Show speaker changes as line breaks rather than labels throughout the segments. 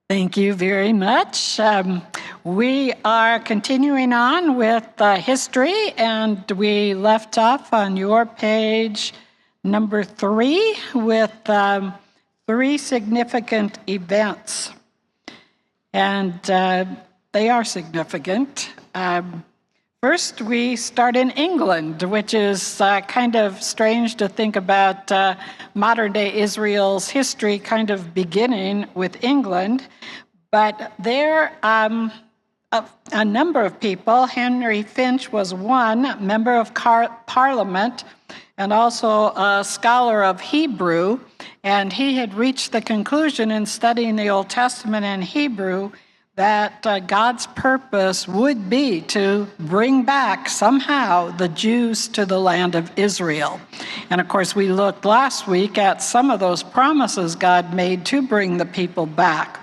Thank you very much. We are continuing on with history, and we left off on your page number 3 with 3 significant events. And they are significant. First, we start in England, which is kind of strange to think about modern-day Israel's history kind of beginning with England. But there, a number of people, Henry Finch was one, member of Parliament, and also a scholar of Hebrew, and he had reached the conclusion in studying the Old Testament in Hebrew that God's purpose would be to bring back somehow the Jews to the land of Israel. And of course, we looked last week at some of those promises God made to bring the people back.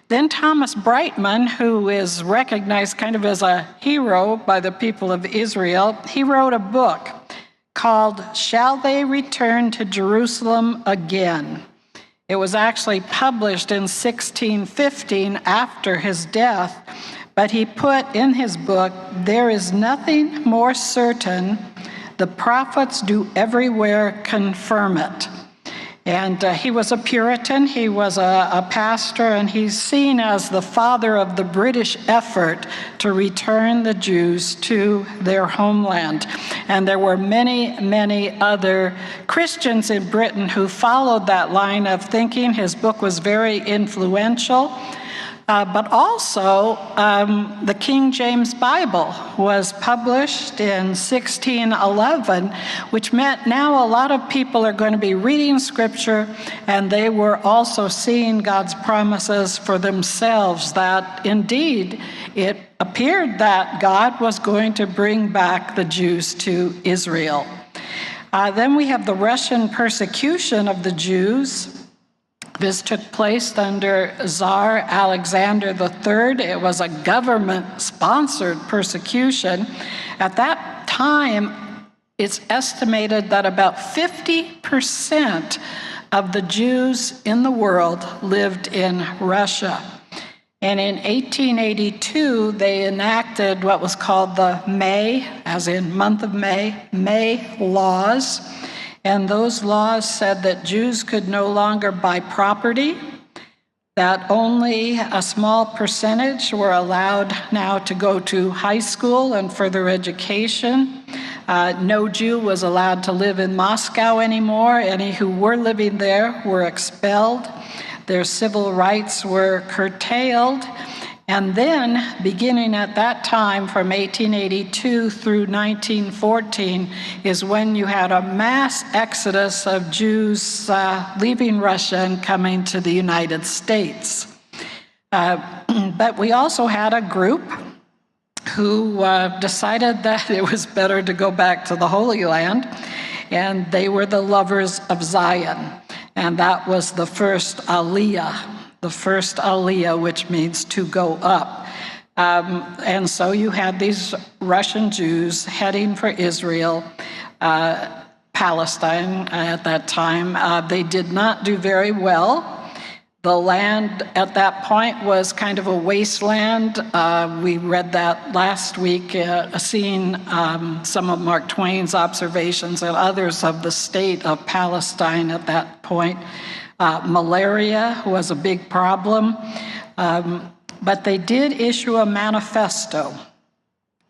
Then Thomas Brightman, who is recognized kind of as a hero by the people of Israel, he wrote a book called Shall They Return to Jerusalem Again? It was actually published in 1615 after his death, but he put in his book, "There is nothing more certain, the prophets do everywhere confirm it." And he was a Puritan, he was a pastor, and he's seen as the father of the British effort to return the Jews to their homeland. And there were many, many other Christians in Britain who followed that line of thinking. His book was very influential. But also, the King James Bible was published in 1611, which meant now a lot of people are going to be reading Scripture, and they were also seeing God's promises for themselves, that indeed it appeared that God was going to bring back the Jews to Israel. Then we have the Russian persecution of the Jews. This took place under Tsar Alexander III. It was a government-sponsored persecution. At that time, it's estimated that about 50% of the Jews in the world lived in Russia. And in 1882, they enacted what was called the May, as in month of May laws. And those laws said that Jews could no longer buy property, that only a small percentage were allowed now to go to high school and further education. No Jew was allowed to live in Moscow anymore. Any who were living there were expelled. Their civil rights were curtailed. And then, beginning at that time, from 1882 through 1914, is when you had a mass exodus of Jews leaving Russia and coming to the United States. But we also had a group who decided that it was better to go back to the Holy Land, and they were the lovers of Zion. And that was the first Aliyah. The first Aliyah, which means to go up. And so you had these Russian Jews heading for Israel, Palestine at that time. They did not do very well. The land at that point was kind of a wasteland. We read that last week, seeing some of Mark Twain's observations and others of the state of Palestine at that point. Malaria was a big problem, but they did issue a manifesto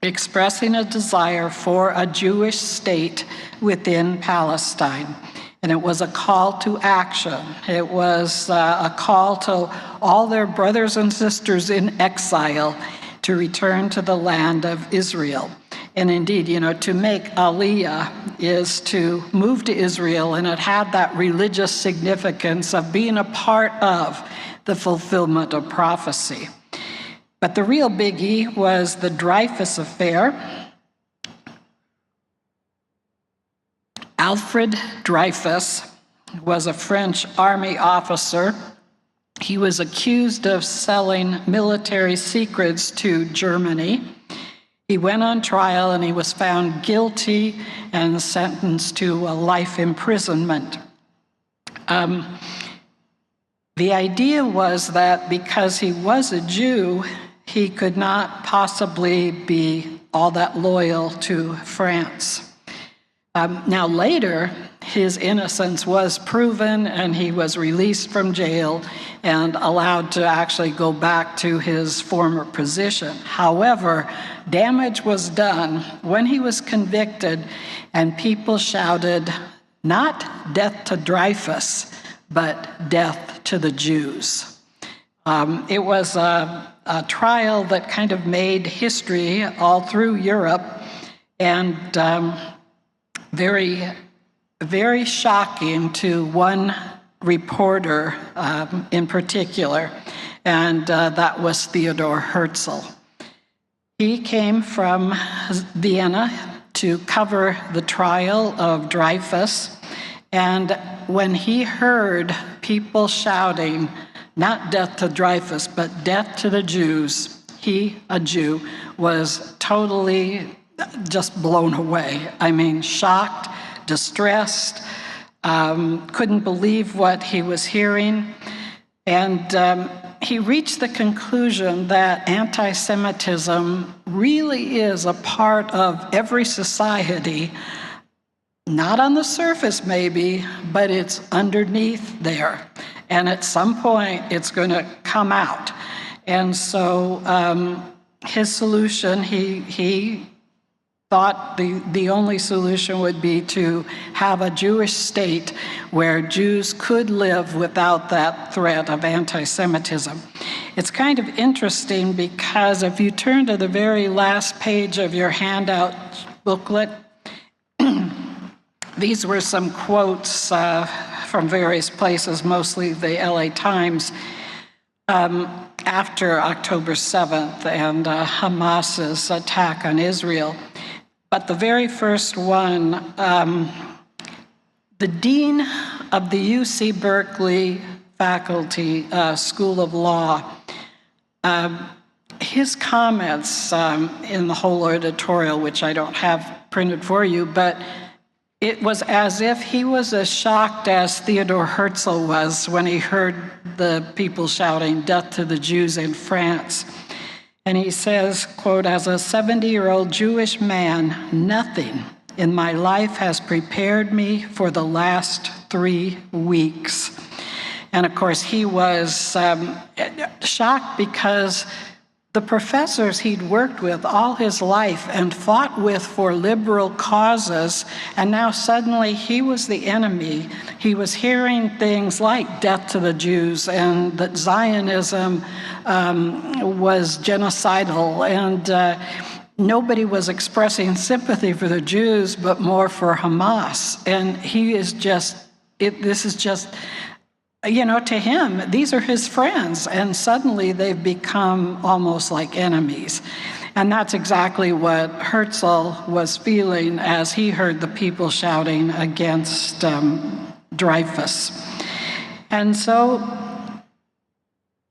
expressing a desire for a Jewish state within Palestine. And it was a call to action. It was a call to all their brothers and sisters in exile to return to the land of Israel. And indeed, to make Aliyah is to move to Israel, and it had that religious significance of being a part of the fulfillment of prophecy. But the real biggie was the Dreyfus Affair. Alfred Dreyfus was a French army officer. He was accused of selling military secrets to Germany. He went on trial and he was found guilty and sentenced to a life imprisonment. The idea was that because he was a Jew, he could not possibly be all that loyal to France. Now later, his innocence was proven and he was released from jail and allowed to actually go back to his former position. However, damage was done when he was convicted and people shouted, not death to Dreyfus, but death to the Jews. It was a trial that kind of made history all through Europe, and very, very shocking to one reporter in particular, and that was Theodor Herzl. He came from Vienna to cover the trial of Dreyfus, and when he heard people shouting, not death to Dreyfus, but death to the Jews, he, a Jew, was totally just blown away. I mean, shocked, distressed, couldn't believe what he was hearing. And he reached the conclusion that anti-Semitism really is a part of every society, not on the surface maybe, but it's underneath there. And at some point, it's going to come out. And so his solution, he thought the only solution would be to have a Jewish state where Jews could live without that threat of anti-Semitism. It's kind of interesting because if you turn to the very last page of your handout booklet, these were some quotes from various places, mostly the LA Times, after October 7th and Hamas's attack on Israel. But the very first one, the dean of the UC Berkeley faculty School of Law, his comments in the whole editorial, which I don't have printed for you, but it was as if he was as shocked as Theodor Herzl was when he heard the people shouting, "Death to the Jews" in France. And he says, quote, "As a 70-year-old Jewish man, nothing in my life has prepared me for the last 3 weeks." And of course, he was shocked because the professors he'd worked with all his life and fought with for liberal causes, and now suddenly he was the enemy. He was hearing things like death to the Jews and that Zionism was genocidal, and nobody was expressing sympathy for the Jews, but more for Hamas. And he is just, this is just, you know, to him, these are his friends, and suddenly they've become almost like enemies. And that's exactly what Herzl was feeling as he heard the people shouting against Dreyfus. And so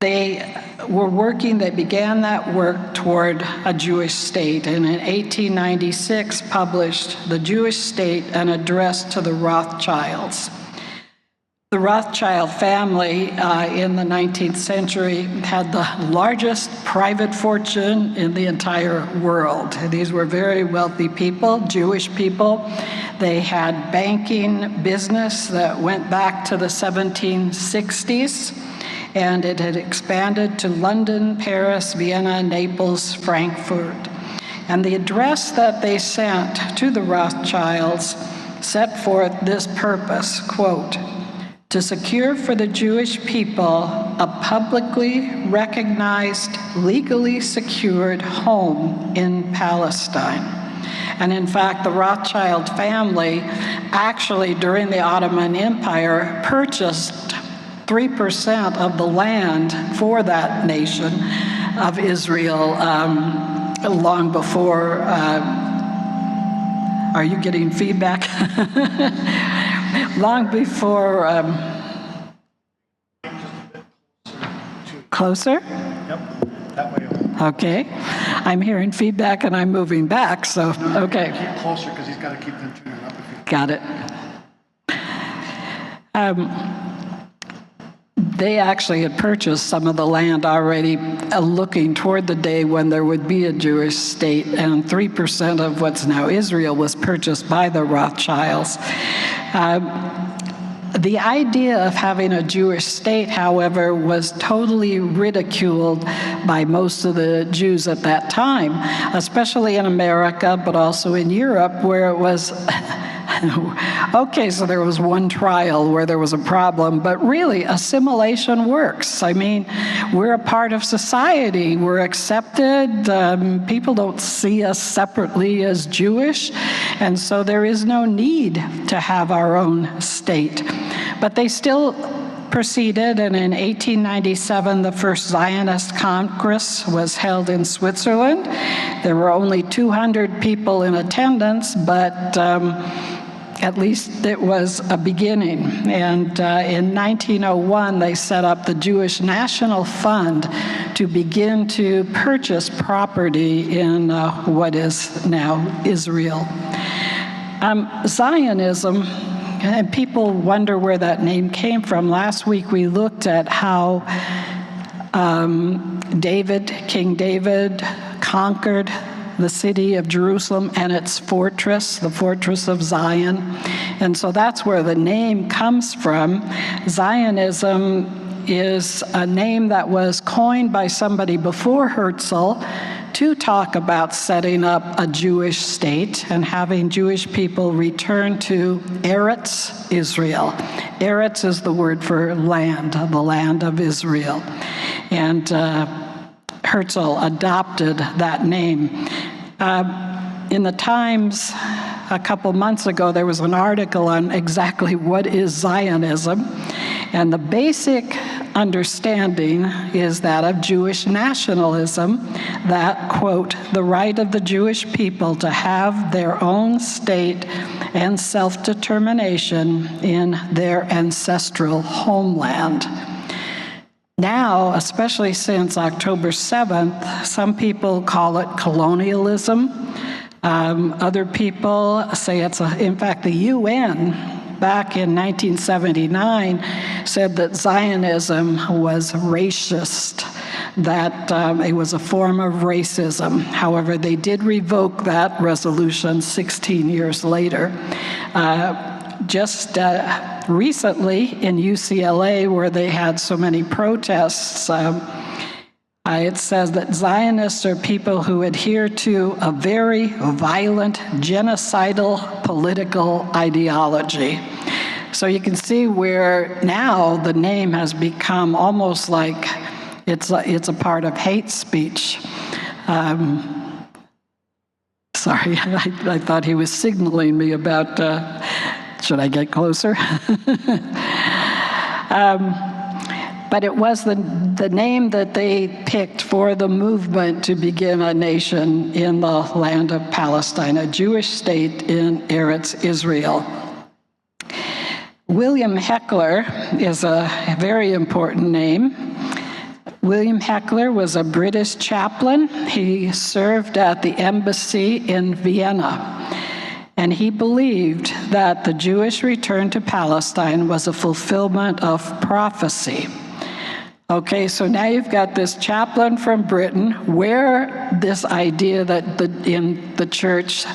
they were working, they began that work toward a Jewish state, and in 1896 published The Jewish State, an Address to the Rothschilds. The Rothschild family in the 19th century had the largest private fortune in the entire world. These were very wealthy people, Jewish people. They had banking business that went back to the 1760s, and it had expanded to London, Paris, Vienna, Naples, Frankfurt. And the address that they sent to the Rothschilds set forth this purpose, quote, "To secure for the Jewish people a publicly recognized, legally secured home in Palestine." And in fact, the Rothschild family actually, during the Ottoman Empire, purchased 3% of the land for that nation of Israel long before. Are you getting feedback? Long before. Closer?
Yep, that way.
Okay. I'm hearing feedback and I'm moving back, so, okay.
Keep closer because he's got to keep them tuning up.
Got it. they actually had purchased some of the land already, looking toward the day when there would be a Jewish state, and 3% of what's now Israel was purchased by the Rothschilds. The idea of having a Jewish state, however, was totally ridiculed by most of the Jews at that time, especially in America, but also in Europe, where it was, okay, so there was one trial where there was a problem, but really, assimilation works. I mean, we're a part of society. We're accepted. People don't see us separately as Jewish, and so there is no need to have our own state. But they still proceeded, and in 1897, the first Zionist Congress was held in Switzerland. There were only 200 people in attendance, but at least it was a beginning. And in 1901, they set up the Jewish National Fund to begin to purchase property in what is now Israel. Zionism, and people wonder where that name came from. Last week we looked at how King David conquered the city of Jerusalem and its fortress, the fortress of Zion. And so that's where the name comes from. Zionism is a name that was coined by somebody before Herzl to talk about setting up a Jewish state and having Jewish people return to Eretz Israel. Eretz is the word for land, the land of Israel. And Herzl adopted that name. In the Times, a couple months ago, there was an article on exactly what is Zionism. And the basic understanding is that of Jewish nationalism, that, quote, the right of the Jewish people to have their own state and self-determination in their ancestral homeland. Now, especially since October 7th, some people call it colonialism. Other people say it's, in fact, the UN back in 1979 said that Zionism was racist, that it was a form of racism. However, they did revoke that resolution 16 years later. Just recently in UCLA, where they had so many protests, it says that Zionists are people who adhere to a very violent, genocidal political ideology. So you can see where now the name has become almost like it's a part of hate speech. Sorry, I thought he was signaling me about, should I get closer? But it was the name that they picked for the movement to begin a nation in the land of Palestine, a Jewish state in Eretz Israel. William Heckler is a very important name. William Heckler was a British chaplain. He served at the embassy in Vienna. And he believed that the Jewish return to Palestine was a fulfillment of prophecy. Okay, so now you've got this chaplain from Britain, where this idea that in the church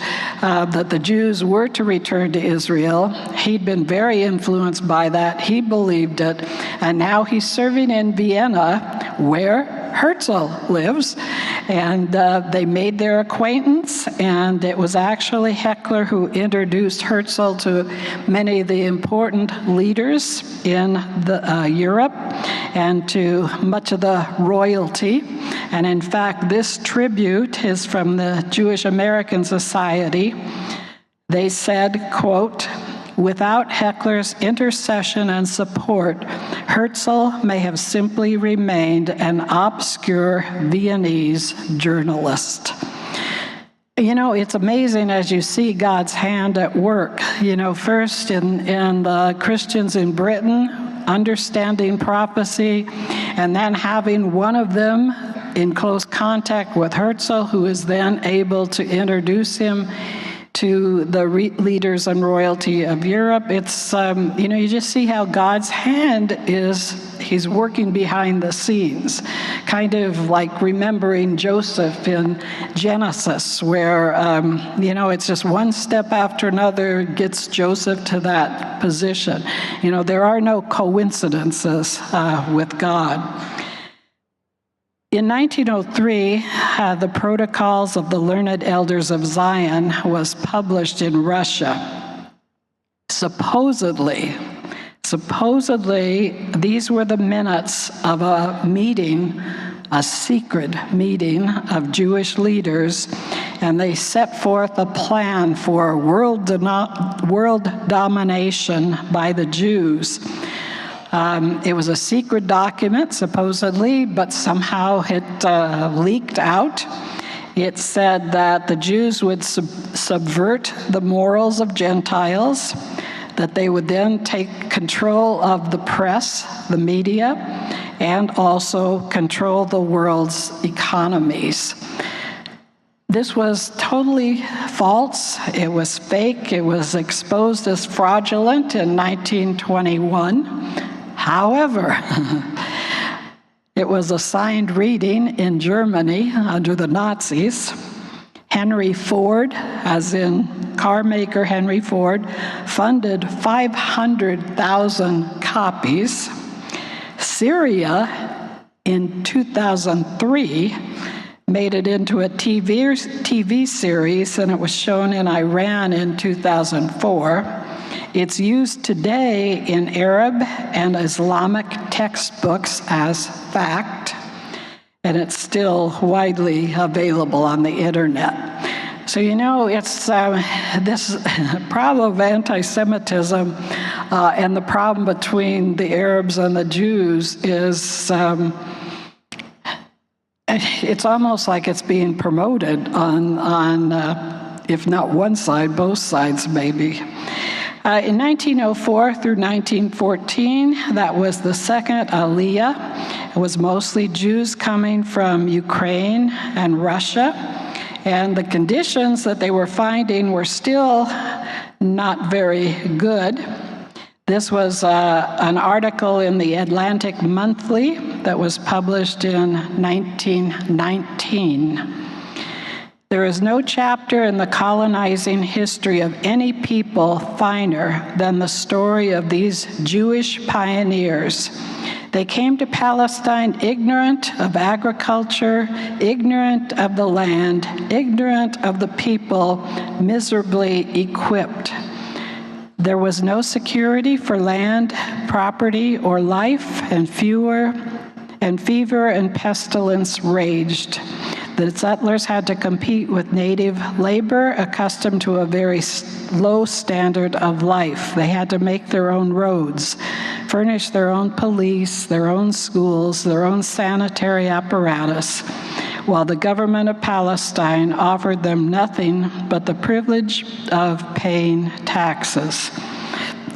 that the Jews were to return to Israel. He'd been very influenced by that. He believed it. And now he's serving in Vienna, where Herzl lives. And they made their acquaintance, and it was actually Heckler who introduced Herzl to many of the important leaders in Europe and to much of the royalty. And in fact, this tribute is from the Jewish American Society. They said, quote, "Without Heckler's intercession and support, Herzl may have simply remained an obscure Viennese journalist." You know, it's amazing as you see God's hand at work. You know, first in the Christians in Britain, understanding prophecy, and then having one of them in close contact with Herzl, who is then able to introduce him to the leaders and royalty of Europe. It's, you just see how God's hand he's working behind the scenes, kind of like remembering Joseph in Genesis, where, it's just one step after another gets Joseph to that position. There are no coincidences with God. In 1903, the Protocols of the Learned Elders of Zion was published in Russia. Supposedly, these were the minutes of a meeting, a secret meeting of Jewish leaders, and they set forth a plan for world domination by the Jews. It was a secret document, supposedly, but somehow it leaked out. It said that the Jews would subvert the morals of Gentiles, that they would then take control of the press, the media, and also control the world's economies. This was totally false. It was fake. It was exposed as fraudulent in 1921. However, it was a signed reading in Germany under the Nazis. Henry Ford, as in car maker Henry Ford, funded 500,000 copies. Syria, in 2003, made it into a TV series, and it was shown in Iran in 2004. It's used today in Arab and Islamic textbooks as fact, and it's still widely available on the internet. So, it's this problem of anti-Semitism and the problem between the Arabs and the Jews is it's almost like it's being promoted on if not one side, both sides maybe. In 1904 through 1914, that was the second Aliyah. It was mostly Jews coming from Ukraine and Russia, and the conditions that they were finding were still not very good. This was an article in the Atlantic Monthly that was published in 1919. There is no chapter in the colonizing history of any people finer than the story of these Jewish pioneers. They came to Palestine ignorant of agriculture, ignorant of the land, ignorant of the people, miserably equipped. There was no security for land, property, or life, and fever and pestilence raged. The settlers had to compete with native labor accustomed to a very low standard of life. They had to make their own roads, furnish their own police, their own schools, their own sanitary apparatus, while the government of Palestine offered them nothing but the privilege of paying taxes.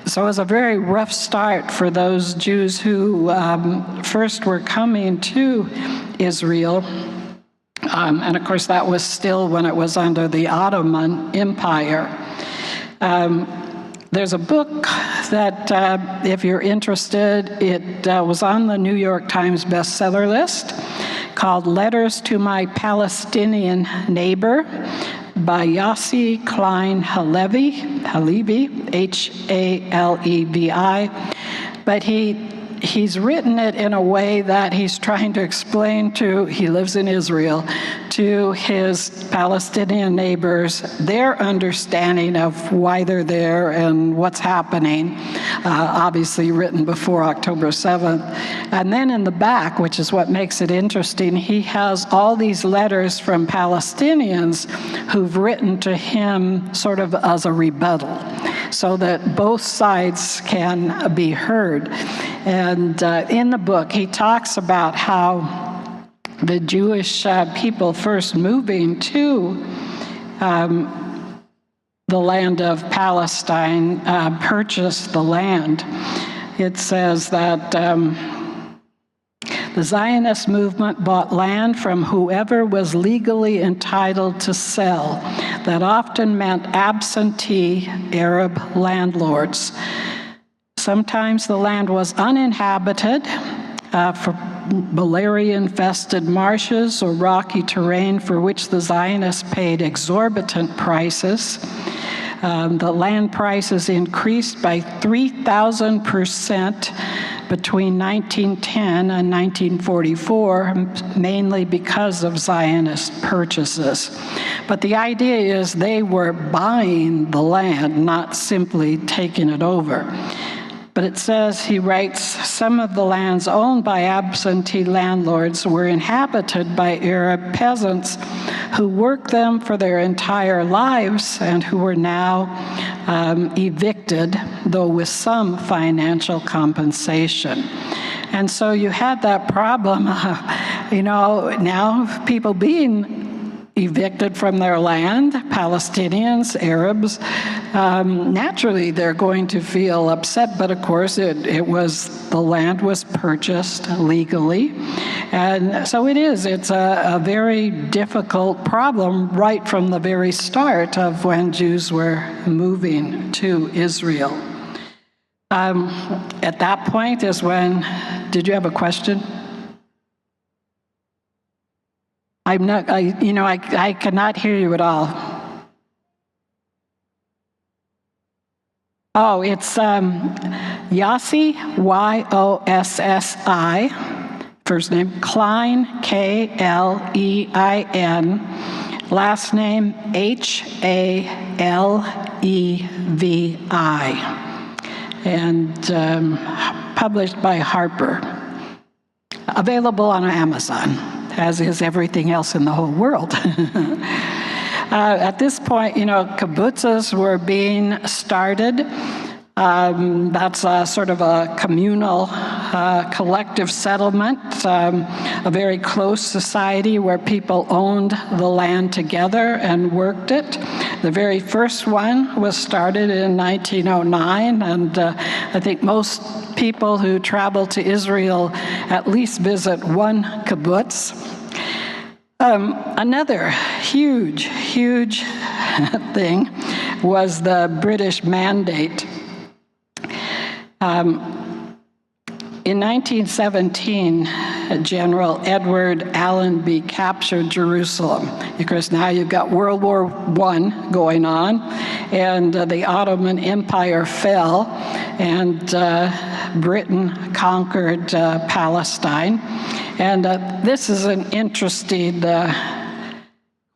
So it was a very rough start for those Jews who first were coming to Israel. And of course, that was still when it was under the Ottoman Empire. There's a book that, if you're interested, it was on the New York Times bestseller list called Letters to My Palestinian Neighbor by Yossi Klein Halevi, H-A-L-E-V-I. But he's written it in a way that he's trying to explain he lives in Israel, to his Palestinian neighbors, their understanding of why they're there and what's happening, obviously written before October 7th. And then in the back, which is what makes it interesting, he has all these letters from Palestinians who've written to him sort of as a rebuttal, so that both sides can be heard. And in the book, he talks about how the Jewish people first moving to the land of Palestine purchased the land. It says that The Zionist movement bought land from whoever was legally entitled to sell. That often meant absentee Arab landlords. Sometimes the land was uninhabited for malaria-infested marshes or rocky terrain for which the Zionists paid exorbitant prices. The land prices increased by 3,000% between 1910 and 1944, mainly because of Zionist purchases. But the idea is they were buying the land, not simply taking it over. But it says, he writes, some of the lands owned by absentee landlords were inhabited by Arab peasants who worked them for their entire lives and who were now evicted, though with some financial compensation. And so you had that problem, now people being evicted from their land, Palestinians, Arabs, naturally they're going to feel upset, but of course the land was purchased legally. And so it's a very difficult problem right from the very start of when Jews were moving to Israel. At that point is when, did you have a question? I cannot hear you at all. Oh, it's Yossi, Y-O-S-S-I, first name, Klein, K-L-E-I-N, last name, H-A-L-E-V-I, and published by Harper. Available on Amazon, as is everything else in the whole world. At this point, kibbutzes were being started. That's sort of a communal, collective settlement, a very close society where people owned the land together and worked it. The very first one was started in 1909, and I think most people who travel to Israel at least visit one kibbutz. Another huge thing was the British Mandate. In 1917, General Edward Allenby captured Jerusalem. Of course, now you've got World War I going on, and the Ottoman Empire fell, and Britain conquered Palestine. And this is an interesting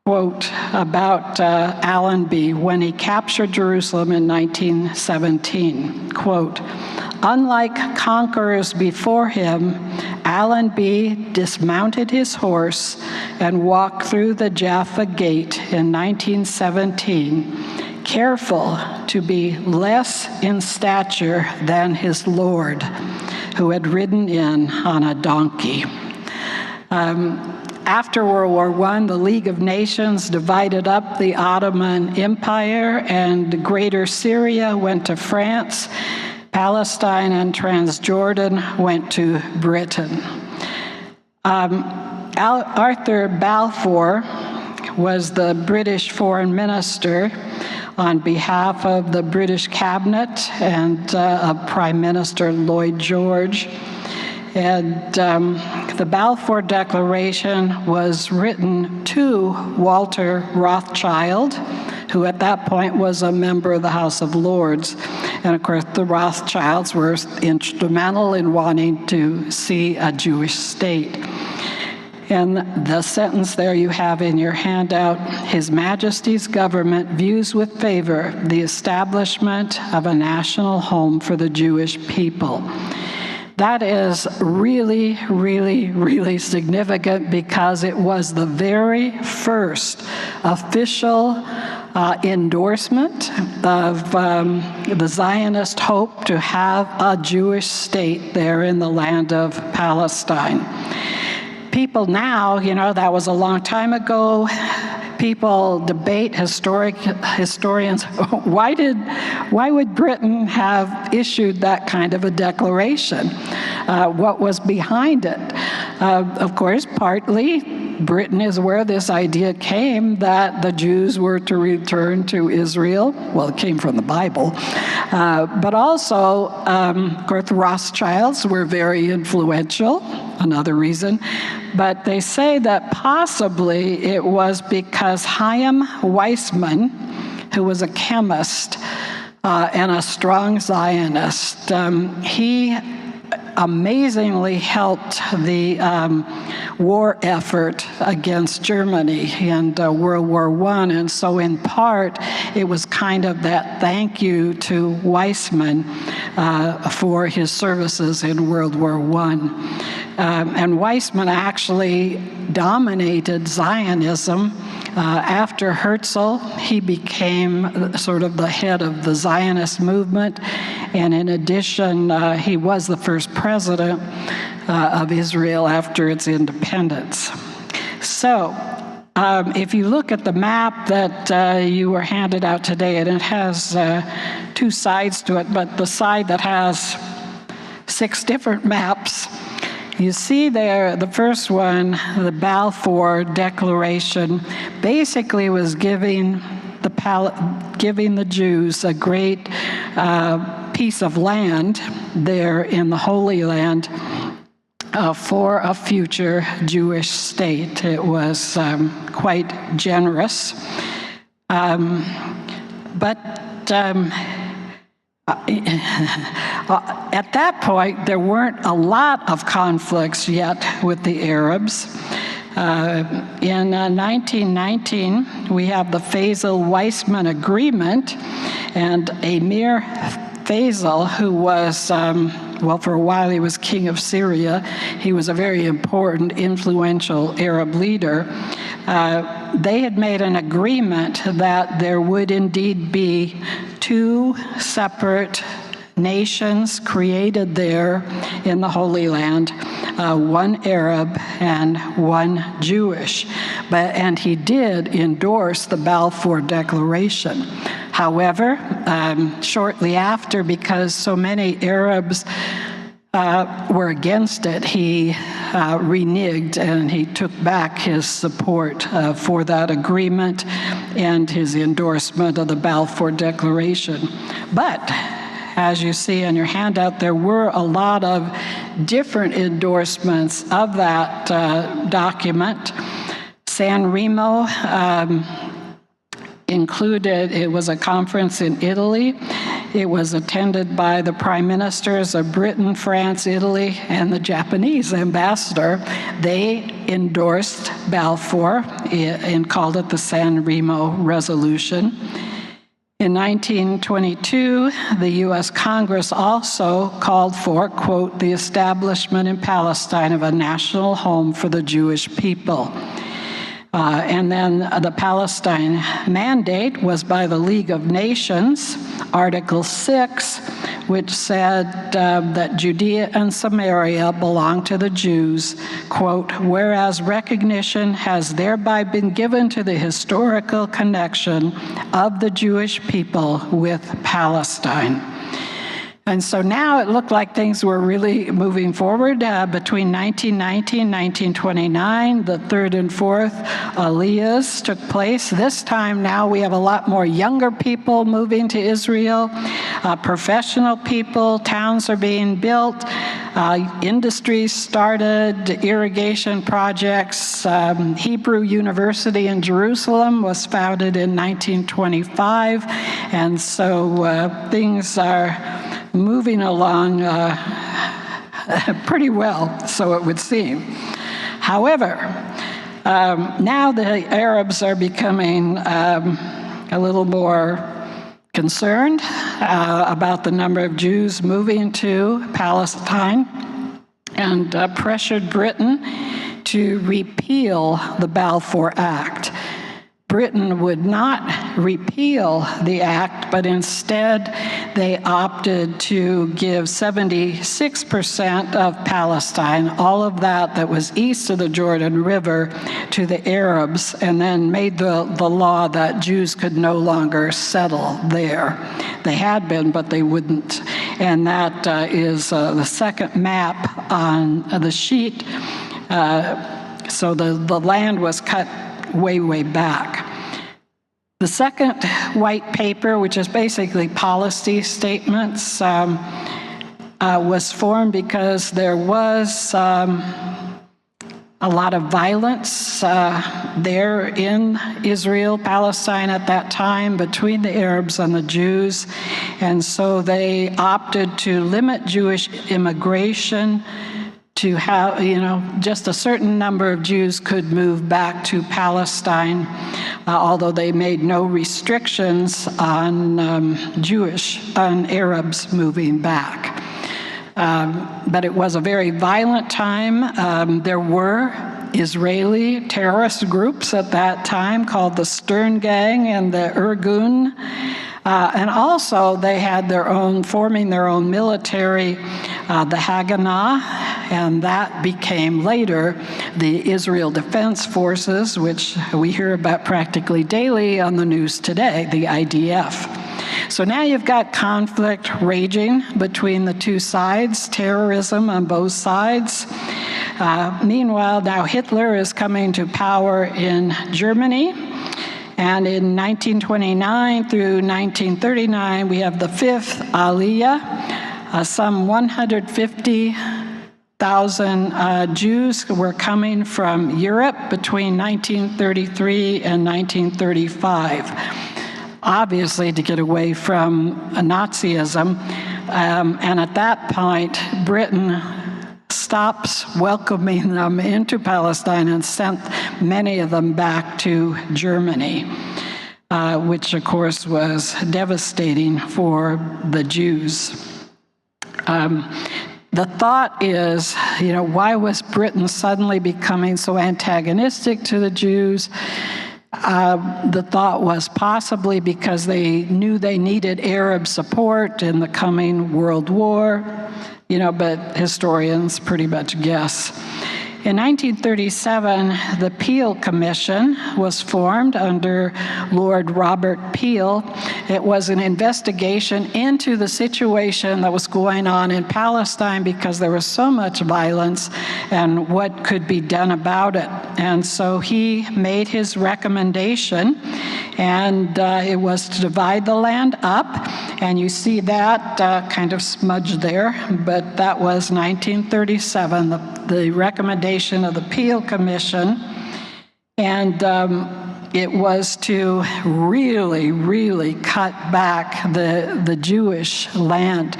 quote about Allenby when he captured Jerusalem in 1917. Quote, "Unlike conquerors before him, Allenby dismounted his horse and walked through the Jaffa Gate in 1917, careful to be less in stature than his lord, who had ridden in on a donkey." After World War I, the League of Nations divided up the Ottoman Empire, and Greater Syria went to France. Palestine and Transjordan went to Britain. Arthur Balfour was the British foreign minister on behalf of the British cabinet and of Prime Minister Lloyd George. And the Balfour Declaration was written to Walter Rothschild, who at that point was a member of the House of Lords. And of course, the Rothschilds were instrumental in wanting to see a Jewish state. And the sentence there you have in your handout, His Majesty's government views with favor the establishment of a national home for the Jewish people. That is really, really, really significant because it was the very first official endorsement of the Zionist hope to have a Jewish state there in the land of Palestine. People now, that was a long time ago. people debate, historians, why would Britain have issued that kind of a declaration? What was behind it? Of course, partly Britain is where this idea came that the Jews were to return to Israel. Well, it came from the Bible. But also, of course, the Rothschilds were very influential, another reason. But they say that possibly it was because Chaim Weizmann, who was a chemist and a strong Zionist, he amazingly helped the war effort against Germany in World War I. And so in part, it was kind of that thank you to Weizmann for his services in World War I. And Weizmann actually dominated Zionism. After Herzl, he became sort of the head of the Zionist movement. And in addition, he was the first president of Israel after its independence. So, if you look at the map that you were handed out today, and it has two sides to it, but the side that has 6 different maps, you see there, the first one, the Balfour Declaration, basically was giving the Jews a great piece of land there in the Holy Land for a future Jewish state. It was quite generous. But at that point, there weren't a lot of conflicts yet with the Arabs. In 1919, we have the Faisal-Weizmann Agreement, and Emir Faisal, who was, well, for a while he was king of Syria. He was a very important, influential Arab leader. They had made an agreement that there would indeed be 2 separate nations created there in the Holy Land, one Arab and one Jewish. And he did endorse the Balfour Declaration. However, shortly after, because so many Arabs were against it, he reneged and he took back his support for that agreement and his endorsement of the Balfour Declaration. But as you see in your handout, there were a lot of different endorsements of that document. San Remo included, it was a conference in Italy. It was attended by the prime ministers of Britain, France, Italy, and the Japanese ambassador. They endorsed Balfour and called it the San Remo Resolution. In 1922, the U.S. Congress also called for, quote, the establishment in Palestine of a national home for the Jewish people. And then the Palestine Mandate was by the League of Nations, Article 6, which said that Judea and Samaria belong to the Jews, quote, whereas recognition has thereby been given to the historical connection of the Jewish people with Palestine. And so now it looked like things were really moving forward. Between 1919 and 1929, the 3rd and 4th Aliyahs took place. This time now we have a lot more younger people moving to Israel, professional people, towns are being built, industries started, irrigation projects. Hebrew University in Jerusalem was founded in 1925, and so things are moving along pretty well, so it would seem. However, now the Arabs are becoming a little more concerned about the number of Jews moving to Palestine and pressured Britain to repeal the Balfour Act. Britain would not repeal the act, but instead they opted to give 76% of Palestine, all of that was east of the Jordan River, to the Arabs, and then made the law that Jews could no longer settle there. They had been, but they wouldn't. And that is the second map on the sheet. So the land was cut way, way back. The second white paper, which is basically policy statements, was formed because there was a lot of violence there in Israel, Palestine at that time, between the Arabs and the Jews. And so they opted to limit Jewish immigration to have, just a certain number of Jews could move back to Palestine, although they made no restrictions on Arabs moving back. But it was a very violent time. There were Israeli terrorist groups at that time called the Stern Gang and the Irgun. And also they had forming their own military, the Haganah, and that became later the Israel Defense Forces, which we hear about practically daily on the news today, the IDF. So now you've got conflict raging between the two sides, terrorism on both sides. Meanwhile, now Hitler is coming to power in Germany. And in 1929 through 1939, we have the fifth Aliyah. Some 150,000 Jews were coming from Europe between 1933 and 1935, obviously to get away from Nazism. And at that point, Britain stops welcoming them into Palestine and sent many of them back to Germany, which of course was devastating for the Jews. The thought is, why was Britain suddenly becoming so antagonistic to the Jews? The thought was possibly because they knew they needed Arab support in the coming World War, but historians pretty much guess. In 1937, the Peel Commission was formed under Lord Robert Peel. It was an investigation into the situation that was going on in Palestine because there was so much violence and what could be done about it. And so he made his recommendation, and it was to divide the land up. And you see that kind of smudged there, but that was 1937, the recommendation of the Peel Commission. And it was to really, really cut back the Jewish land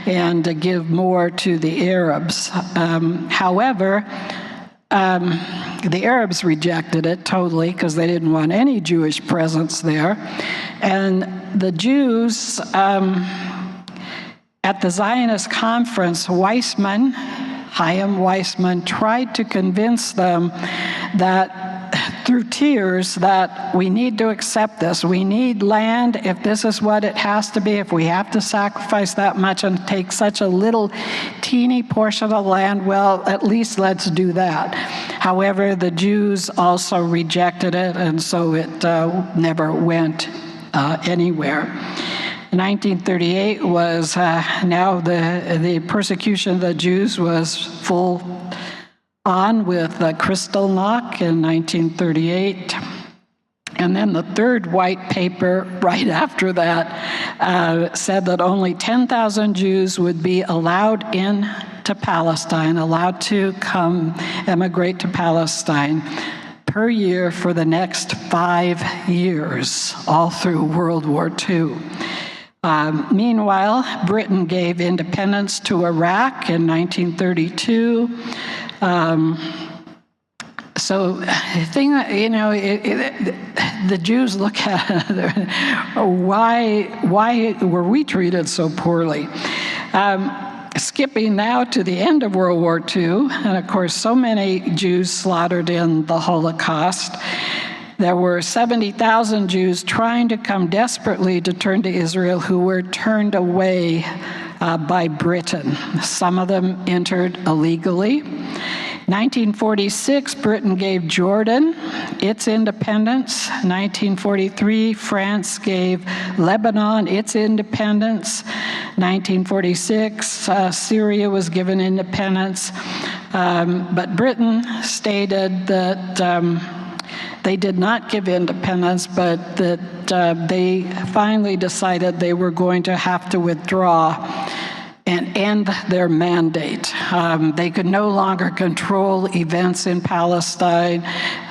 and to give more to the Arabs. However, the Arabs rejected it totally because they didn't want any Jewish presence there. And the Jews, at the Zionist conference, Chaim Weizmann tried to convince them that through tears that we need to accept this. We need land if this is what it has to be, if we have to sacrifice that much and take such a little teeny portion of land, well, at least let's do that. However, the Jews also rejected it, and so it never went anywhere. 1938 was now the persecution of the Jews was full on with Kristallnacht in 1938. And then the third white paper right after that said that only 10,000 Jews would be allowed into Palestine, allowed to come emigrate to Palestine per year for the next 5 years, all through World War II. Meanwhile, Britain gave independence to Iraq in 1932. So the thing, the Jews look at why were we treated so poorly? Skipping now to the end of World War II, and of course so many Jews slaughtered in the Holocaust, There were 70,000 Jews trying to come desperately to turn to Israel who were turned away by Britain. Some of them entered illegally. 1946, Britain gave Jordan its independence. 1943, France gave Lebanon its independence. 1946, Syria was given independence. But Britain stated that they did not give independence, but that they finally decided they were going to have to withdraw and end their mandate. They could no longer control events in Palestine.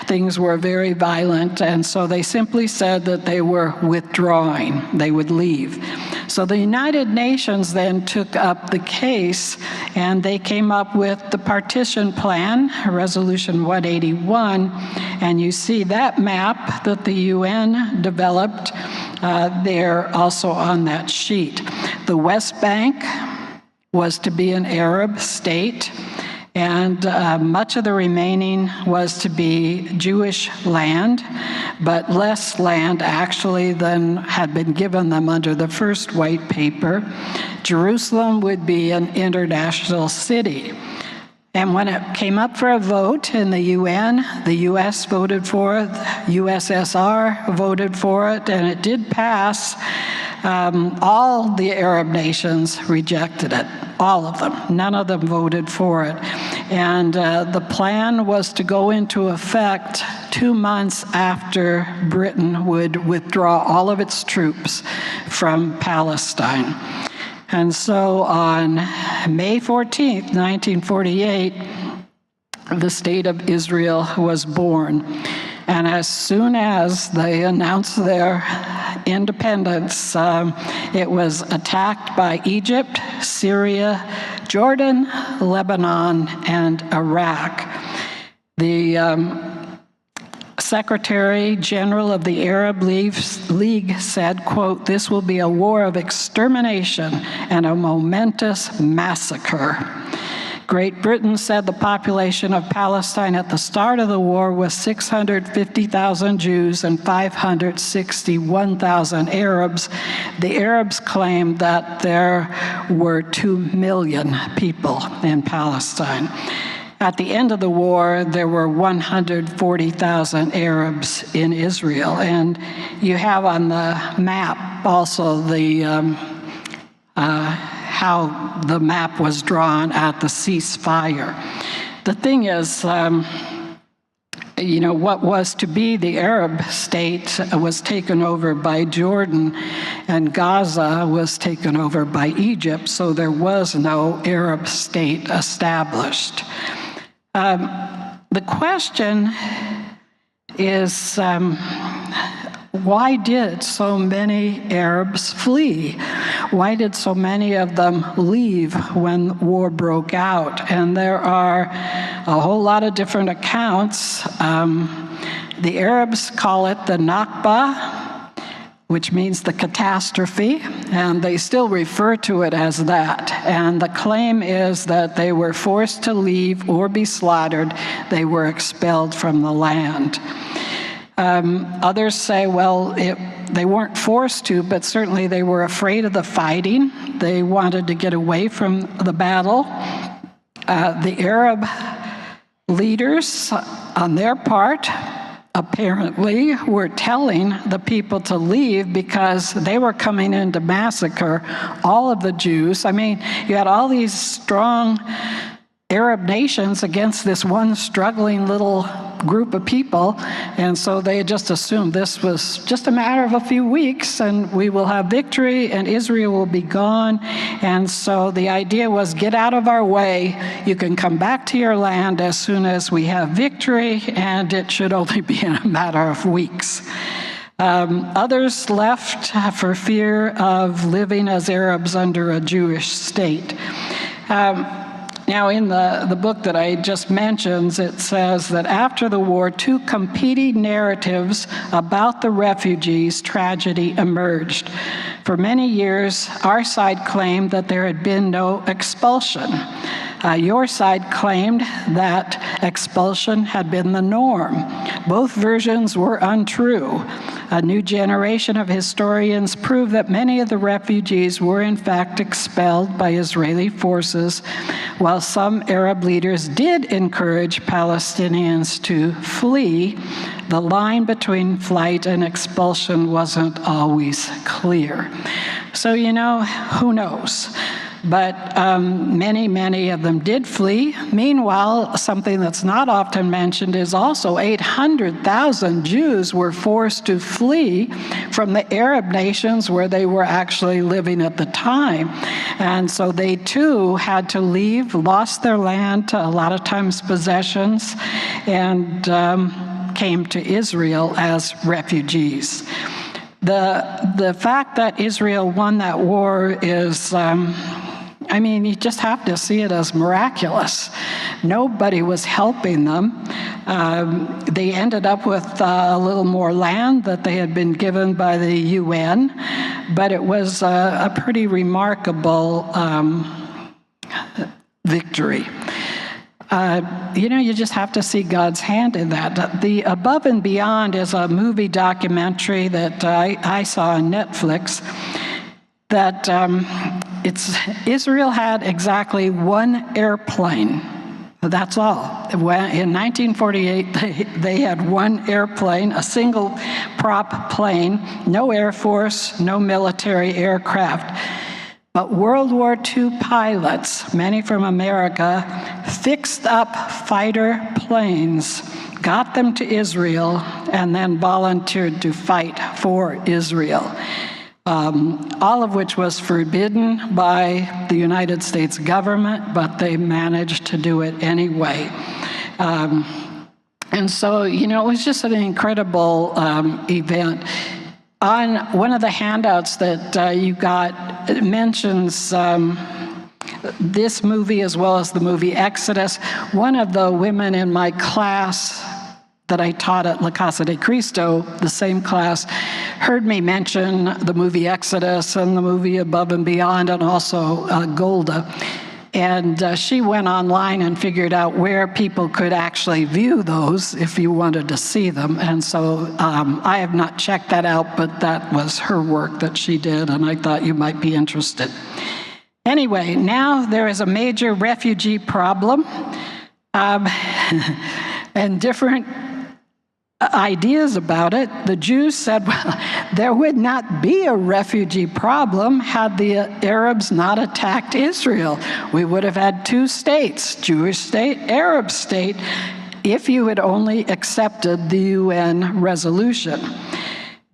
Things were very violent, and so they simply said that they were withdrawing. They would leave. So the United Nations then took up the case, and they came up with the partition plan, Resolution 181, and you see that map that the UN developed there also on that sheet. The West Bank was to be an Arab state, and much of the remaining was to be Jewish land, but less land actually than had been given them under the first white paper. Jerusalem would be an international city. And when it came up for a vote in the UN, the US voted for it, USSR voted for it, and it did pass. All the Arab nations rejected it, all of them. None of them voted for it. And the plan was to go into effect 2 months after Britain would withdraw all of its troops from Palestine. And so on May 14th, 1948, the State of Israel was born. And as soon as they announced their independence, it was attacked by Egypt, Syria, Jordan, Lebanon, and Iraq. The Secretary General of the Arab League said, quote, "This will be a war of extermination and a momentous massacre." Great Britain said the population of Palestine at the start of the war was 650,000 Jews and 561,000 Arabs. The Arabs claimed that there were 2 million people in Palestine. At the end of the war, there were 140,000 Arabs in Israel. And you have on the map also the how the map was drawn at the ceasefire. The thing is, what was to be the Arab state was taken over by Jordan, and Gaza was taken over by Egypt, so there was no Arab state established. The question is, why did so many Arabs flee? Why did so many of them leave when war broke out? And there are a whole lot of different accounts. The Arabs call it the Nakba, which means the catastrophe, and they still refer to it as that. And the claim is that they were forced to leave or be slaughtered. They were expelled from the land. Others say, well, they weren't forced to, but certainly they were afraid of the fighting. They wanted to get away from the battle. The Arab leaders, on their part, apparently were telling the people to leave because they were coming in to massacre all of the Jews. I mean, you had all these strong Arab nations against this one struggling little group of people, and so they just assumed this was just a matter of a few weeks and we will have victory and Israel will be gone. And so the idea was, get out of our way, you can come back to your land as soon as we have victory, and it should only be in a matter of weeks. Others left for fear of living as Arabs under a Jewish state. Now, in the book that I just mentioned, it says that after the war, 2 competing narratives about the refugees' tragedy emerged. For many years, our side claimed that there had been no expulsion. Your side claimed that expulsion had been the norm. Both versions were untrue. A new generation of historians prove that many of the refugees were in fact expelled by Israeli forces, while some Arab leaders did encourage Palestinians to flee. The line between flight and expulsion wasn't always clear. So, who knows? But many of them did flee. Meanwhile, something that's not often mentioned is also 800,000 Jews were forced to flee from the Arab nations where they were actually living at the time. And so they too had to leave, lost their land, a lot of times possessions, and came to Israel as refugees. The fact that Israel won that war is, you just have to see it as miraculous. Nobody was helping them. They ended up with a little more land that they had been given by the UN, but it was a pretty remarkable victory. You just have to see God's hand in that. The Above and Beyond is a movie documentary that I saw on Netflix that Israel had exactly one airplane. That's all. In 1948, they had one airplane, a single prop plane, no Air Force, no military aircraft. But World War II pilots, many from America, fixed up fighter planes, got them to Israel, and then volunteered to fight for Israel. All of which was forbidden by the United States government, but they managed to do it anyway. And so, it was just an incredible event. On one of the handouts that you got, it mentions this movie as well as the movie Exodus. One of the women in my class that I taught at La Casa de Cristo, the same class, heard me mention the movie Exodus and the movie Above and Beyond, and also Golda. And she went online and figured out where people could actually view those if you wanted to see them. And so I have not checked that out, but that was her work that she did, and I thought you might be interested. Anyway, now there is a major refugee problem, and different ideas about it. The Jews said, well, there would not be a refugee problem had the Arabs not attacked Israel. We would have had two states, Jewish state, Arab state, if you had only accepted the UN resolution.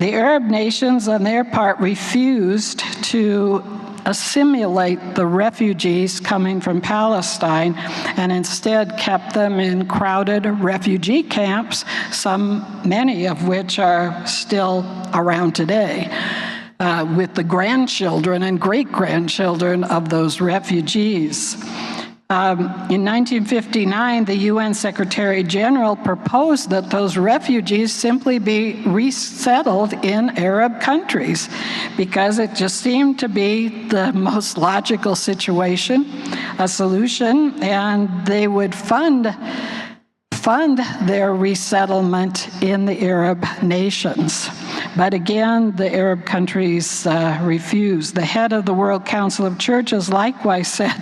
The Arab nations, on their part, refused to assimilate the refugees coming from Palestine and instead kept them in crowded refugee camps, many of which are still around today, with the grandchildren and great-grandchildren of those refugees. In 1959, the UN Secretary General proposed that those refugees simply be resettled in Arab countries because it just seemed to be the most logical situation, a solution, and they would fund their resettlement in the Arab nations. But again, the Arab countries refused. The head of the World Council of Churches likewise said,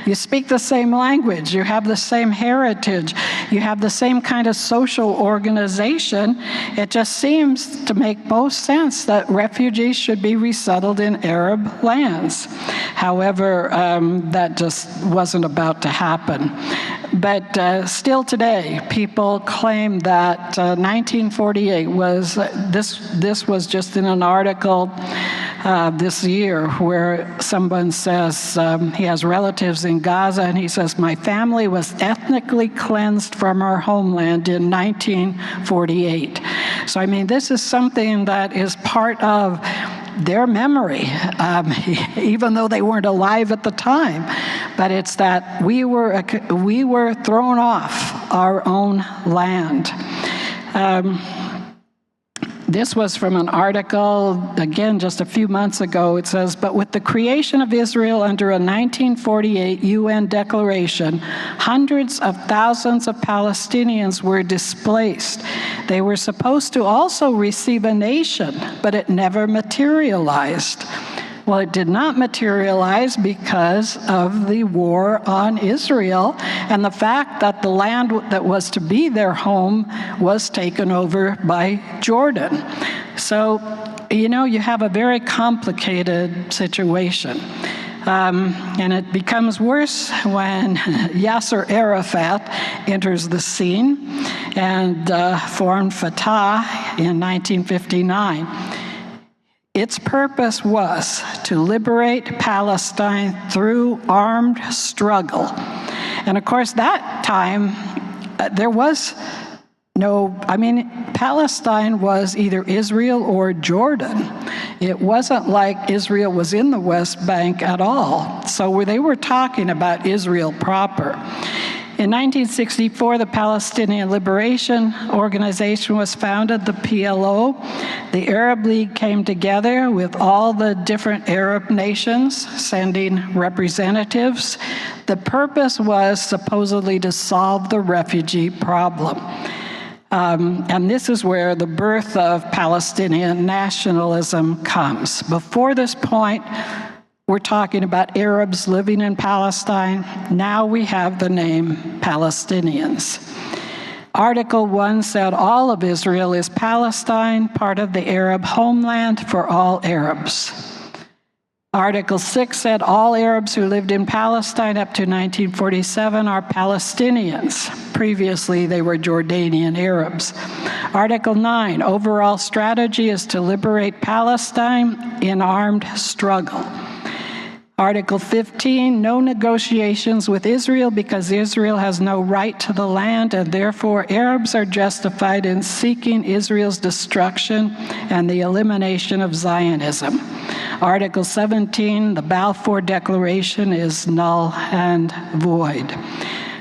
you speak the same language, you have the same heritage, you have the same kind of social organization. It just seems to make most sense that refugees should be resettled in Arab lands. However, that just wasn't about to happen. But still today, people claim that 1948 was, this was just in an article this year where someone says he has relatives in Gaza, and he says, my family was ethnically cleansed from our homeland in 1948. So, this is something that is part of their memory, even though they weren't alive at the time. But it's that we were thrown off our own land. This was from an article, again, just a few months ago. It says, but with the creation of Israel under a 1948 UN declaration, hundreds of thousands of Palestinians were displaced. They were supposed to also receive a nation, but it never materialized. Well, it did not materialize because of the war on Israel and the fact that the land that was to be their home was taken over by Jordan. So, you know, you have a very complicated situation. And it becomes worse when Yasser Arafat enters the scene and formed Fatah in 1959. Its purpose was to liberate Palestine through armed struggle. And of course, that time, there was no, Palestine was either Israel or Jordan. It wasn't like Israel was in the West Bank at all. So they were talking about Israel proper. In 1964, the Palestinian Liberation Organization was founded, the PLO. The Arab League came together with all the different Arab nations, sending representatives. The purpose was supposedly to solve the refugee problem. And this is where the birth of Palestinian nationalism comes. Before this point, we're talking about Arabs living in Palestine. Now we have the name Palestinians. Article 1 said all of Israel is Palestine, part of the Arab homeland for all Arabs. Article 6 said all Arabs who lived in Palestine up to 1947 are Palestinians. Previously, they were Jordanian Arabs. Article 9, overall strategy is to liberate Palestine in armed struggle. Article 15, no negotiations with Israel because Israel has no right to the land, and therefore Arabs are justified in seeking Israel's destruction and the elimination of Zionism. Article 17, the Balfour Declaration is null and void.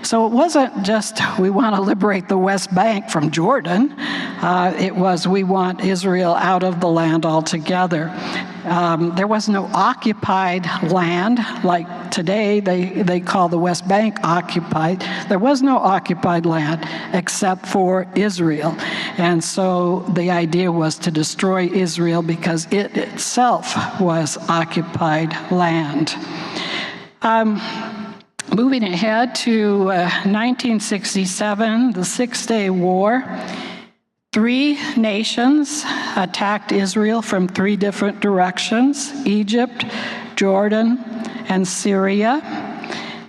So it wasn't just we want to liberate the West Bank from Jordan. It was we want Israel out of the land altogether. There was no occupied land like today they call the West Bank occupied. There was no occupied land except for Israel. And so the idea was to destroy Israel because it itself was occupied land. Moving ahead to 1967, the Six-Day War. 3 nations attacked Israel from 3 different directions: Egypt, Jordan, and Syria.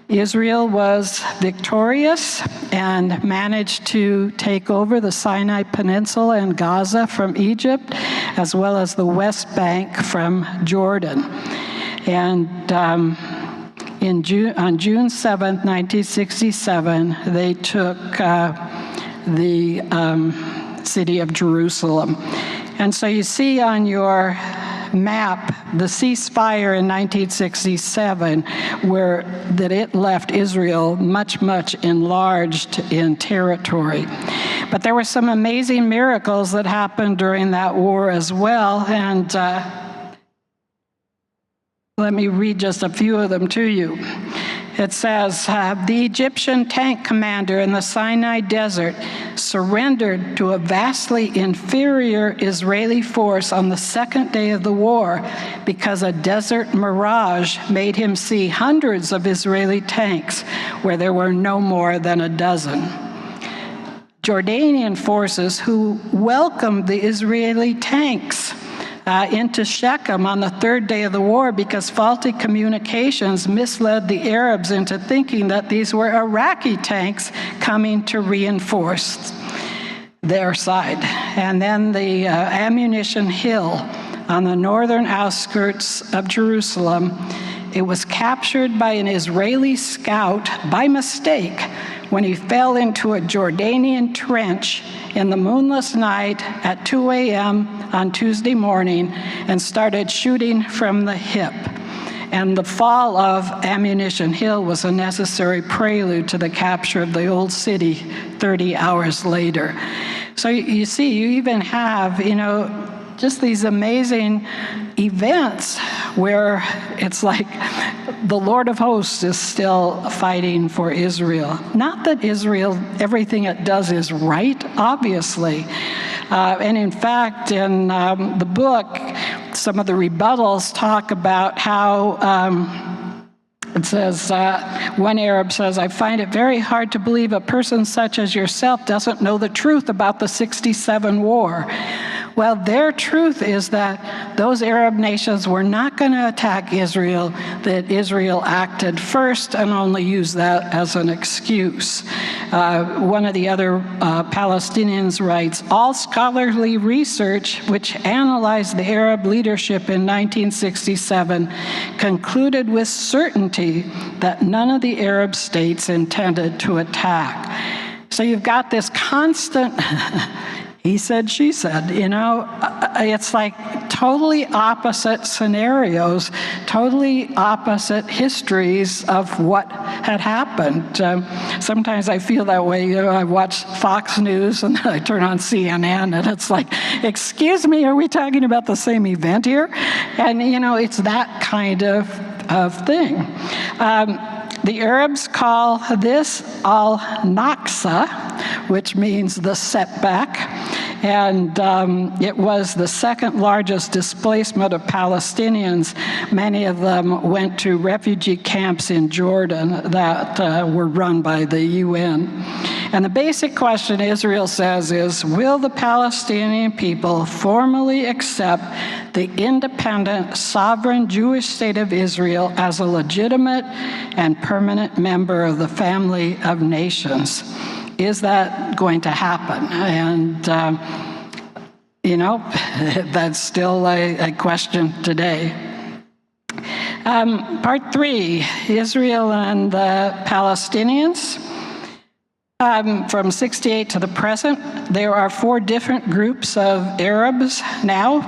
Israel was victorious and managed to take over the Sinai Peninsula and Gaza from Egypt, as well as the West Bank from Jordan. And on June 7th, 1967, they took the city of Jerusalem. And so you see on your map the ceasefire in 1967, that it left Israel much enlarged in territory. But there were some amazing miracles that happened during that war as well, and let me read just a few of them to you. It says, the Egyptian tank commander in the Sinai desert surrendered to a vastly inferior Israeli force on the 2nd day of the war because a desert mirage made him see hundreds of Israeli tanks where there were no more than a dozen. Jordanian forces who welcomed the Israeli tanks into Shechem on the 3rd day of the war because faulty communications misled the Arabs into thinking that these were Iraqi tanks coming to reinforce their side. And then the Ammunition Hill on the northern outskirts of Jerusalem, it was captured by an Israeli scout by mistake when he fell into a Jordanian trench in the moonless night at 2 a.m. on Tuesday morning and started shooting from the hip. And the fall of Ammunition Hill was a necessary prelude to the capture of the old city 30 hours later. So you see, you even have, just these amazing events where it's like the Lord of hosts is still fighting for Israel. Not that Israel, everything it does is right, obviously. And in fact, in the book, some of the rebuttals talk about how it says, one Arab says, I find it very hard to believe a person such as yourself doesn't know the truth about the 67 war. Well, their truth is that those Arab nations were not going to attack Israel, that Israel acted first and only used that as an excuse. One of the other Palestinians writes, all scholarly research which analyzed the Arab leadership in 1967 concluded with certainty that none of the Arab states intended to attack. So you've got this constant he said, she said, it's like totally opposite scenarios, totally opposite histories of what had happened. Sometimes I feel that way. I watch Fox News and I turn on CNN and it's like, excuse me, are we talking about the same event here? And, it's that kind of thing. The Arabs call this al-Naqsa, which means the setback. And it was the second largest displacement of Palestinians. Many of them went to refugee camps in Jordan that were run by the UN. And the basic question Israel says is, will the Palestinian people formally accept the independent, sovereign Jewish state of Israel as a legitimate and permanent member of the family of nations? Is that going to happen? And, that's still a question today. Part 3, Israel and the Palestinians. From 68 to the present, there are 4 different groups of Arabs now.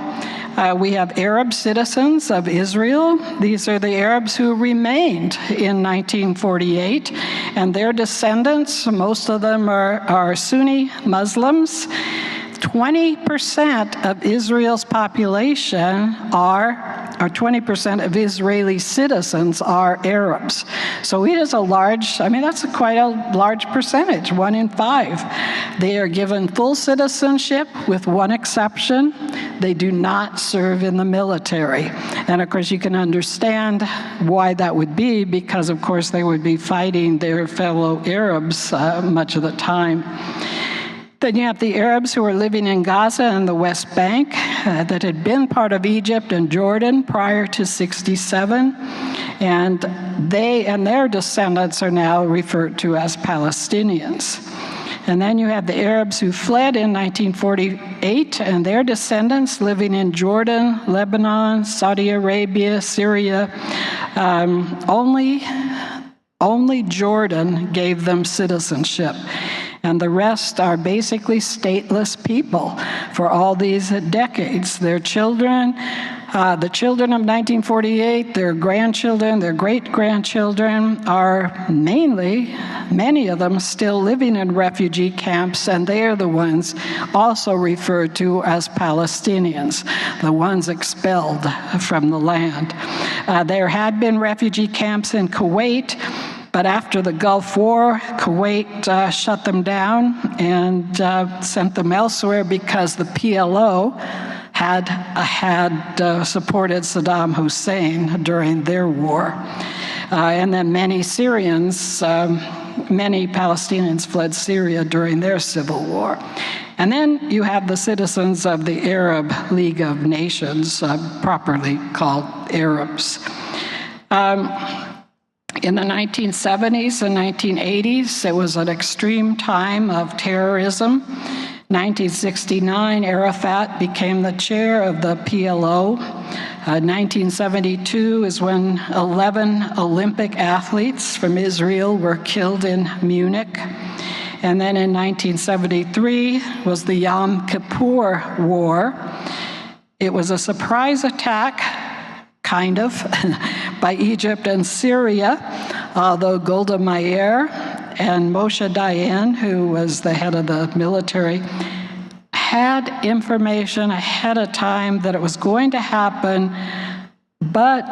We have Arab citizens of Israel. These are the Arabs who remained in 1948, and their descendants, most of them are Sunni Muslims. 20% of Israel's population or 20% of Israeli citizens are Arabs. So it is that's quite a large percentage, 1 in 5. They are given full citizenship with one exception. They do not serve in the military. And of course, you can understand why that would be, because of course they would be fighting their fellow Arabs much of the time. Then you have the Arabs who are living in Gaza and the West Bank that had been part of Egypt and Jordan prior to 67. And they and their descendants are now referred to as Palestinians. And then you have the Arabs who fled in 1948 and their descendants living in Jordan, Lebanon, Saudi Arabia, Syria. Only Jordan gave them citizenship. And the rest are basically stateless people for all these decades. Their children, the children of 1948, their grandchildren, their great-grandchildren are many of them still living in refugee camps, and they are the ones also referred to as Palestinians, the ones expelled from the land. There had been refugee camps in Kuwait, but after the Gulf War, Kuwait shut them down and sent them elsewhere because the PLO had supported Saddam Hussein during their war. And then many Palestinians fled Syria during their civil war. And then you have the citizens of the Arab League of Nations, properly called Arabs. In the 1970s and 1980s, it was an extreme time of terrorism. 1969, Arafat became the chair of the PLO. 1972 is when 11 Olympic athletes from Israel were killed in Munich. And then in 1973 was the Yom Kippur War. It was a surprise attack, kind of, by Egypt and Syria, although Golda Meir and Moshe Dayan, who was the head of the military, had information ahead of time that it was going to happen, but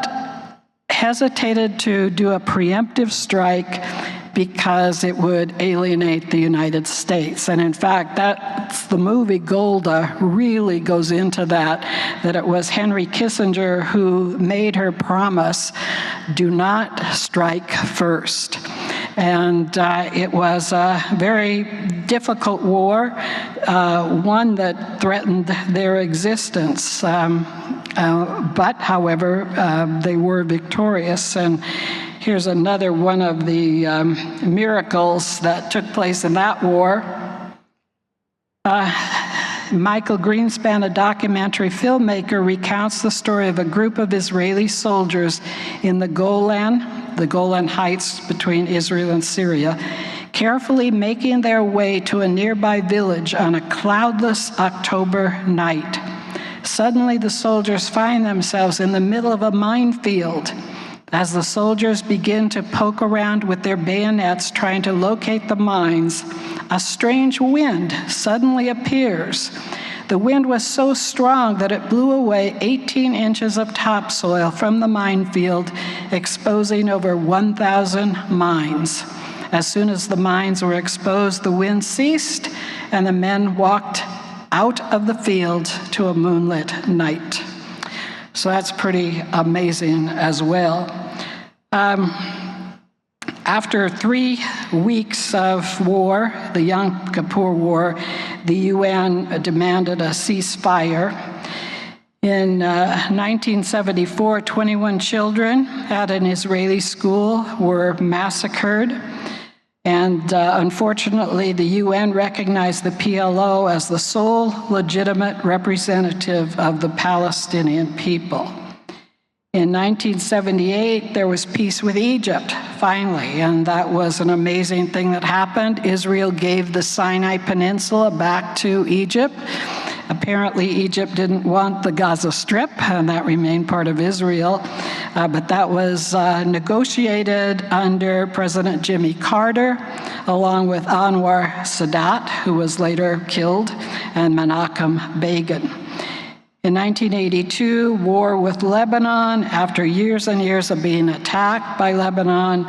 hesitated to do a preemptive strike because it would alienate the United States. And in fact, that's the movie Golda really goes into that it was Henry Kissinger who made her promise, do not strike first. And it was a very difficult war, one that threatened their existence. But, however, they were victorious. And here's another one of the miracles that took place in that war. Michael Greenspan, a documentary filmmaker, recounts the story of a group of Israeli soldiers in the Golan Heights between Israel and Syria, carefully making their way to a nearby village on a cloudless October night. Suddenly, the soldiers find themselves in the middle of a minefield. As the soldiers begin to poke around with their bayonets trying to locate the mines, a strange wind suddenly appears. The wind was so strong that it blew away 18 inches of topsoil from the minefield, exposing over 1,000 mines. As soon as the mines were exposed, the wind ceased, and the men walked out of the field to a moonlit night. So that's pretty amazing as well. After 3 weeks of war, the Yom Kippur War, the UN demanded a ceasefire. In 1974, 21 children at an Israeli school were massacred. And unfortunately, the UN recognized the PLO as the sole legitimate representative of the Palestinian people. In 1978, there was peace with Egypt, finally, and that was an amazing thing that happened. Israel gave the Sinai Peninsula back to Egypt. Apparently, Egypt didn't want the Gaza Strip, and that remained part of Israel. But that was negotiated under President Jimmy Carter, along with Anwar Sadat, who was later killed, and Menachem Begin. In 1982, war with Lebanon, after years and years of being attacked by Lebanon,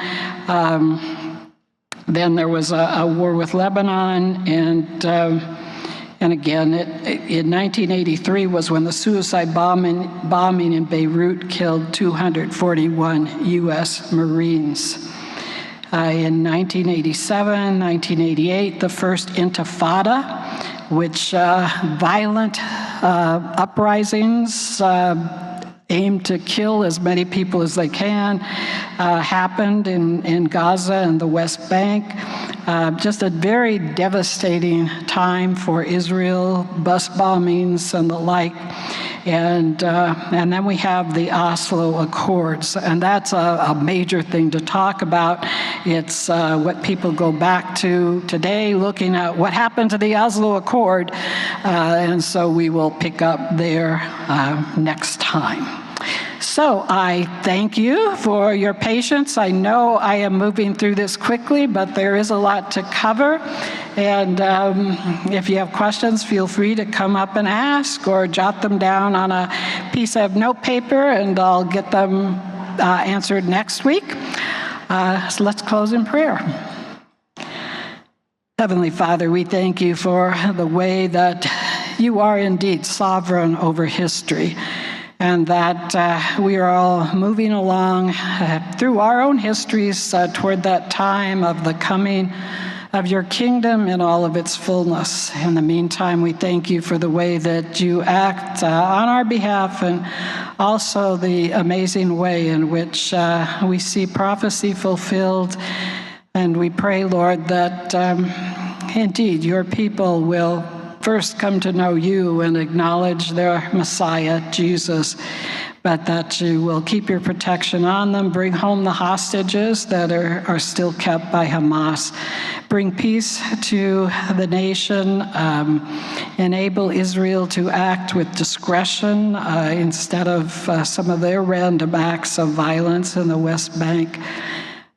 then there was a war with Lebanon, and again, in 1983 was when the suicide bombing in Beirut killed 241 U.S. Marines. In 1987, 1988, the first Intifada, which violent uprisings aimed to kill as many people as they can, happened in Gaza and the West Bank. Just a very devastating time for Israel, bus bombings and the like. And then we have the Oslo Accords, and that's a major thing to talk about. It's what people go back to today, looking at what happened to the Oslo Accord, and so we will pick up there next time. So I thank you for your patience. I know I am moving through this quickly, but there is a lot to cover. And if you have questions, feel free to come up and ask or jot them down on a piece of notepaper, and I'll get them answered next week. So let's close in prayer. Heavenly Father, we thank you for the way that you are indeed sovereign over history, and that we are all moving along through our own histories toward that time of the coming of your kingdom in all of its fullness. In the meantime, we thank you for the way that you act on our behalf, and also the amazing way in which we see prophecy fulfilled. And we pray, Lord, that indeed your people will first come to know you and acknowledge their Messiah, Jesus, but that you will keep your protection on them, bring home the hostages that are still kept by Hamas, bring peace to the nation, enable Israel to act with discretion instead of some of their random acts of violence in the West Bank.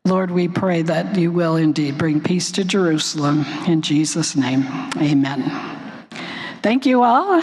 Lord, we pray that you will indeed bring peace to Jerusalem. In Jesus' name, amen. Thank you all.